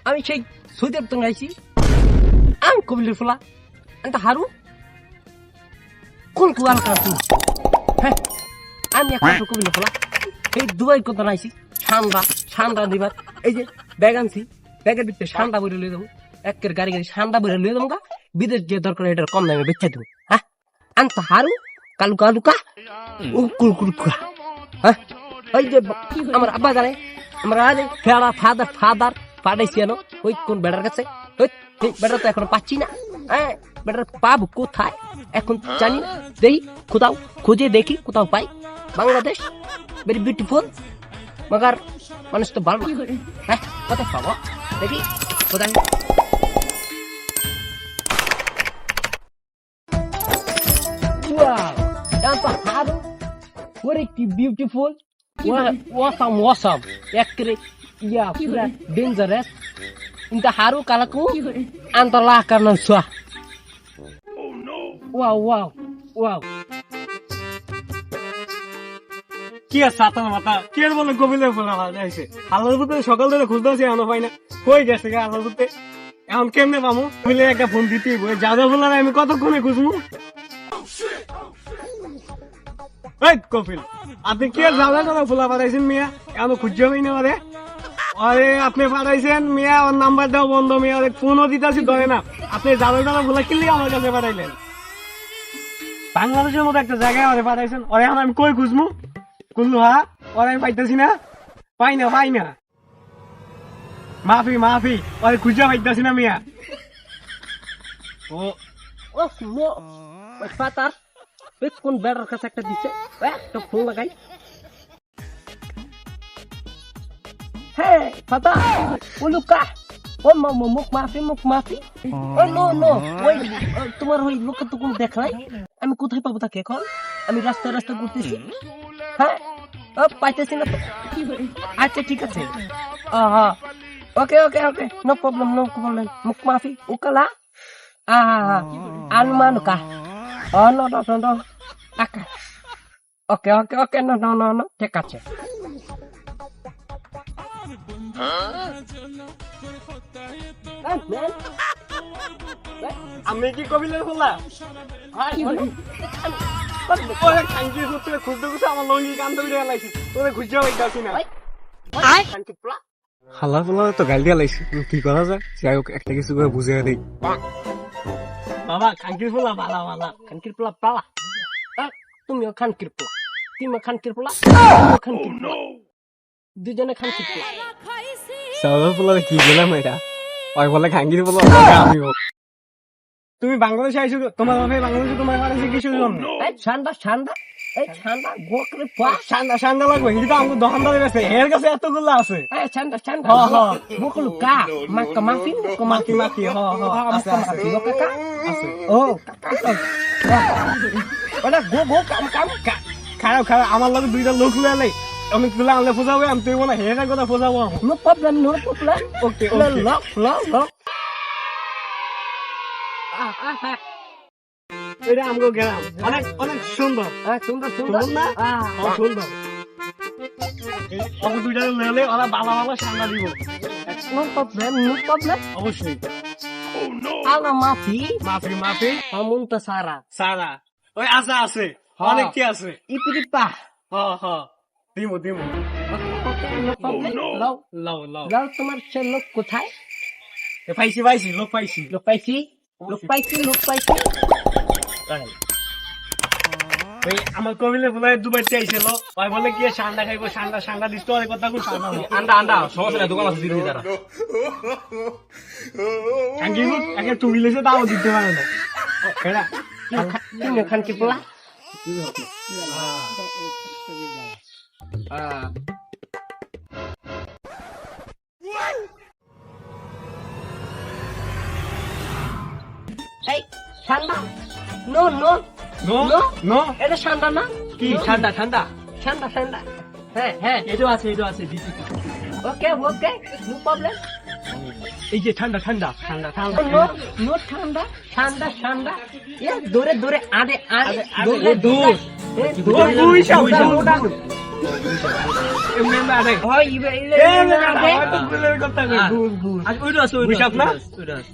আমি সেই সৌদি আরব থেকে আইছি আমি কবিলের ফোলা আমি তো হারু কোন কুয়াল কাটু হ্যাঁ আমি একটা কবিলের ফোলা এই দুবাই কত আইছি ঠান্ডা দিবার এই যে ব্যাগ আনছি ব্যাগের ভিতরে ঠান্ডা বইরে লয়ে যাবো একের গাড়ি ঠান্ডা বইরে লয়ে যাবো বিদেশ যে দরকার এটার কম দামে বেচে দেবো হ্যাঁ আমি তো হারু কালুকা কুলকুলকুয়া হ্যাঁ ওই যে আমার আব্বা জানে আমার আরে ফাদার পাঠাইছি কেন ওই কোন বেড়ার কাছে ওই বেড়া তো এখন পাচ্ছি না হ্যাঁ বেড়ার পাবো কোথায় এখন জানি না দেখি কোথাও খুঁজে দেখি কোথাও পাই বাংলাদেশ ভেরি বিউটিফুল মগার মানুষ তো ভালো হ্যাঁ কোথায় পাবো দেখি কোথায় হারু ওরে কি বিউটিফুল ওয়াসাম একরে ইয়া পুরা dangerous इंta haru kalaku antalah karena suah wow কি আর সাতা মাথা কি আর বলে কবিলে ফোলা যাইছে আল্লাহর পুতে সকাল ধরে খুঁজতেছি এখনো পাই না কই গেছে গা আল্লাহর পুতে এখন কেমনে পামু কবিলে একটা ফোন দিতেই বই যাদা বলার আমি কতক্ষণে খুঁজবো এই কপিল আপনি কি আর যাদা কথা ফোলা পাঠাইছেন মিয়া এখন খুঁজতে পাই না মানে আরে আপনি পাঠাইছেন মিয়া ওর নাম্বার দাও বন্ধ মিয়া ফোনও দিতেছি ধরে না আপনি যাদা বলা কিনলে আমার কাছে পাঠাইলেন বাংলাদেশের মতো একটা জায়গায় ওরে পাঠাইছেন ওরে এখন আমি কই খুঁজবো কুল্লু হা ওরে আমি পাইতেছি না পাই না মাফি ওরে খুঁজে পাইতেছি না মিয়া ও মো ফাতার কোন বেড়ার কাছে একটা দিচ্ছে একটা ফোন লাগাই Hey, Fata, uluka. Oh, muk mafi. Oh no. Wait, তোমার ওই লোকটা তো কোন দেখাই আমি কোথায় পাবো তাকে এখন আমি রাস্তা ঘুরতেছি হ্যাঁ পাইতেছি না আচ্ছা ঠিক আছে ওকে নো প্রবলেম মুখ মাফি ukala anumanuka oh no aka ওকে no ঠিক আছে আমি কি কবিলের ফোলা খুঁজতে আমার লঙ্গি কান্দ বিড়ে লাইছি তোরে খুঁজে পাইতাছি না হালা ফোলা তো গাল দিয়া লাইছি কি করা যায় যাই হোক একটা কিছু করে বুঝে দেই বাবা খানকির ফোলা বালা খানকির পোলা পালা তুমিও খানকির পোলা দুজনে খানকির পোলা সাউদার পোলা কি বললাম এটা ওই বলে খানকির পোলা আমি তুমি বাংলাদেশে আইছো তোমার বাবা বাংলাদেশে তোমার বাংলাদেশে কিছু জন্য ঠান্ডা গোকরে পা ঠান্ডা লাগবে কিন্তু তো আমাকে দোকানদার কাছে এর কাছে এতগুলো আছে ঠান্ডা গোকলু কা মাফি আছে কাকা আছে ও ওটা গো কাম খারাপ আমার লগে দুইটা লোক লয়ে আমি তুলা আনলে ফোজাবো আমি তুই মনে হেয়ার কথা ফোজাবো নো প্রবলেম ওকে লক এটা আমগো গেলাম অনেক সুন্দর সুন্দর না সুন্দর আমি দুইটা লয়ে ওরা বাবা সামনা দিব নো প্রবলেম অবশ্যই আলা মাফি আমুনটা সারা ওই আছে অনেক কি আছে ইপিপা দিমু নো প্রবলেম লাও তোমার সে লোক কোথায় পাইছি লোক পাইছি আমার কবিলে বলে দুবার চাইছিল ওই বলে কি ঠান্ডা খাইবো ঠান্ডা দিস তো কথা খুব আন্ডা সমস্যা নাই দোকান আছে দিদি তারা আগে তুমি লেসে দাও দিতে পারে না তুমি খানকি পোলা এই ঠান্ডা নো এটা ঠান্ডা না কি ঠান্ডা হ্যাঁ এটা আছে দিদি ওকে নো প্রবলেম এই যে ঠান্ডা নো ঠান্ডা দূরে আড়ে দূর এমনি এমনি আছে হয় ইবে ইলে হয়তো ভুলের কথা কই গুল গুল আর ওইটা আছে ওইটা বুঝাপ না? ওইটা আছে।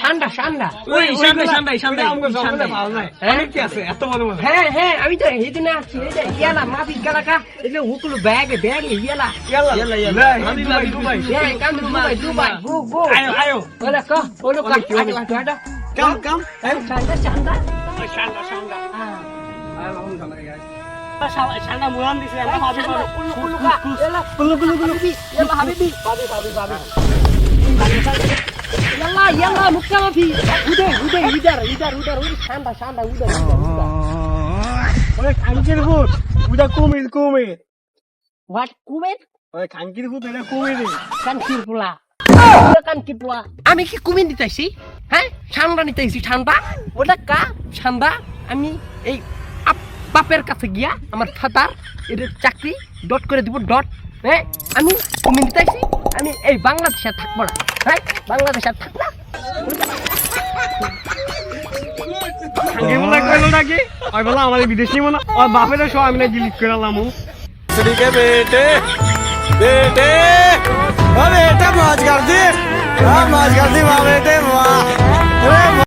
ঠান্ডা ঠান্ডা ওই সান্ডাই আমাকে সামনে ভালো নাই অনেক কি আছে এত বড় বড় হ্যাঁ হ্যাঁ আমি তো এইদিনে আসছি এই যে ইয়ালা মাফি গালাকা এলে হুকুলো ব্যাগ ব্যাগ ইয়ালা ইয়াল্লা ইয়াল্লা আমি ভাবি দুবাই হ্যাঁ কাম দুবাই দুবাই গো গো আয়ো আয়ো ওলা কা ওলো কা আটা কাম কাম ঠান্ডা ঠান্ডা শান্ডা শান্ডা হ্যাঁ শান্ডা মুরান দিছে আমরা ভাবি ভাবি কুলু কা ইয়ালা কুলু কুলু কুলু ইয়ালা হাবিবি ভাবি ভাবি ভাবি ইয়ালা ইয়ালা মুক্কা মাফি উদে উদে ইদার উদে ঠান্ডা ঠান্ডা উদে ওরে খাঙ্কির ভূত ওটা কুমির কুমির হোয়াট কুমের ওরে খাঙ্কির ভূত এটা কুমির কানকির পোলা কানকির পোলা আমি কি কুমির নিতেছি হ্যাঁ ঠান্ডা নিতেছি ঠান্ডা ওটা কা ঠান্ডা আমি এই বাপের কাছে গিয়া আমার ফাদার এদের চাকরি ডট করে দিব ডট হ্যাঁ আমি কুমির নিতেছি আমি এই বাংলাদেশে থাকবো না হ্যাঁ বাংলাদেশে থাকবো না খাঙ্কি বলা কইলো নাকি ওই বলা আমাদের বিদেশ নিব না ওর বাপের সব আমি না ডিলিট করে লামু के बेटे बेटे अरे बेटा मौज कर दी हाँ मौज कर दी वाह बेटे वाह